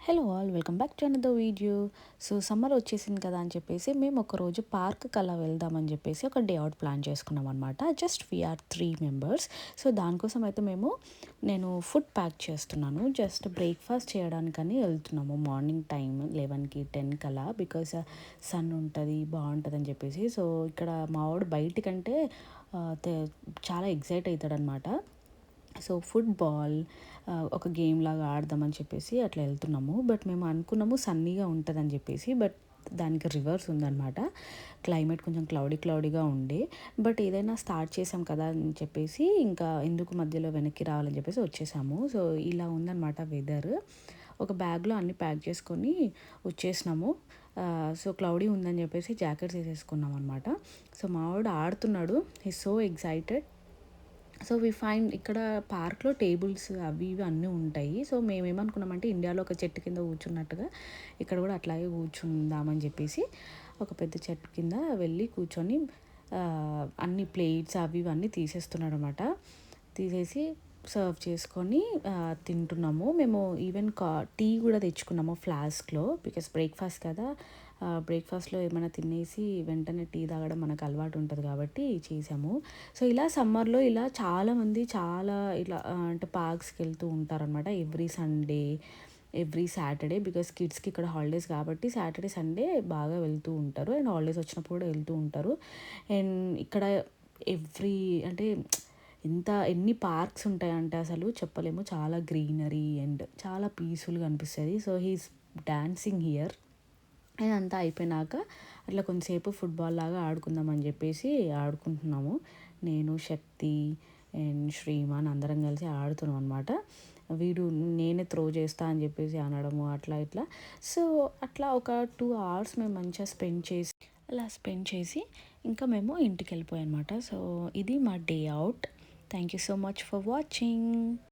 Hello all, welcome back to another video. So summer వచ్చేసింది కదా అని చెప్పేసి మేము ఒకరోజు పార్క్కి అలా వెళ్దామని చెప్పేసి ఒక డే అవుట్ ప్లాన్ చేసుకున్నాం అనమాట. Just we are 3 members. సో దానికోసం అయితే నేను ఫుడ్ ప్యాక్ చేస్తున్నాను. జస్ట్ బ్రేక్ఫాస్ట్ చేయడానికని వెళ్తున్నాము మార్నింగ్ టైం 11కి 10కి అలా, బికాస్ సన్ ఉంటుంది బాగుంటుంది అని చెప్పేసి. సో ఇక్కడ మా వాడు బయటికంటే చాలా ఎగ్జైట్ అవుతాడనమాట. సో ఫుట్బాల్ ఒక గేమ్ లాగా ఆడదామని చెప్పేసి అట్లా వెళ్తున్నాము. బట్ మేము అనుకున్నాము సన్నీగా ఉంటుందని చెప్పేసి, బట్ దానికి రివర్స్ ఉందన్నమాట. క్లైమేట్ కొంచెం క్లౌడీగా ఉండే, బట్ ఏదైనా స్టార్ట్ చేసాం కదా అని చెప్పేసి ఇంకా ఎందుకు మధ్యలో వెనక్కి రావాలని చెప్పేసి వచ్చేసాము. సో ఇలా ఉందన్నమాట వెదర్. ఒక బ్యాగ్లో అన్నీ ప్యాక్ చేసుకొని వచ్చేసినాము. సో క్లౌడీ ఉందని చెప్పేసి జాకెట్స్ వేసేసుకున్నాం అనమాట. సో మావాడు ఆడుతున్నాడు, he so excited. So find ఇక్కడ పార్క్లో టేబుల్స్ అవి ఇవి అన్నీ ఉంటాయి. సో మేమేమనుకున్నామంటే ఇండియాలో ఒక చెట్టు కింద కూర్చున్నట్టుగా ఇక్కడ కూడా అట్లాగే కూర్చుందామని చెప్పేసి ఒక పెద్ద చెట్టు కింద వెళ్ళి కూర్చొని అన్ని ప్లేట్స్ అవి ఇవన్నీ తీసేస్తున్నాడు అనమాట. తీసేసి సర్వ్ చేసుకొని తింటున్నాము. మేము ఈవెన్ టీ కూడా తెచ్చుకున్నాము ఫ్లాస్క్లో, బికాస్ బ్రేక్ఫాస్ట్ కదా. బ్రేక్ఫాస్ట్లో ఏమైనా తినేసి వెంటనే టీ తాగడం మనకు అలవాటు ఉంటుంది కాబట్టి చేసాము. సో ఇలా సమ్మర్లో ఇలా చాలామంది ఇలా అంటే పార్క్స్కి వెళ్తూ ఉంటారనమాట every Sunday, every Saturday. Because కిడ్స్కి ఇక్కడ హాలిడేస్ కాబట్టి సాటర్డే సండే బాగా వెళ్తూ ఉంటారు, అండ్ హాలిడేస్ వచ్చినప్పుడు కూడా వెళ్తూ ఉంటారు. అండ్ ఇక్కడ అంటే ఎన్ని పార్క్స్ ఉంటాయంటే అసలు చెప్పలేము. చాలా గ్రీనరీ అండ్ చాలా పీస్ఫుల్గా అనిపిస్తుంది. So he's dancing here. And అంతా అయిపోయినాక అట్లా కొంతసేపు ఫుట్బాల్ లాగా ఆడుకుందామని చెప్పేసి ఆడుకుంటున్నాము. నేను, శక్తి అండ్ శ్రీమాన్ అందరం కలిసి ఆడుతున్నాం అనమాట. వీడు నేనే త్రో చేస్తా అని చెప్పేసి అనడము అట్లా ఇట్లా. సో అట్లా ఒక 2 hours మేము మంచిగా స్పెండ్ చేసి ఇంకా మేము ఇంటికి వెళ్ళిపోయాం అనమాట. సో ఇది మా day out. Thank you so much for watching.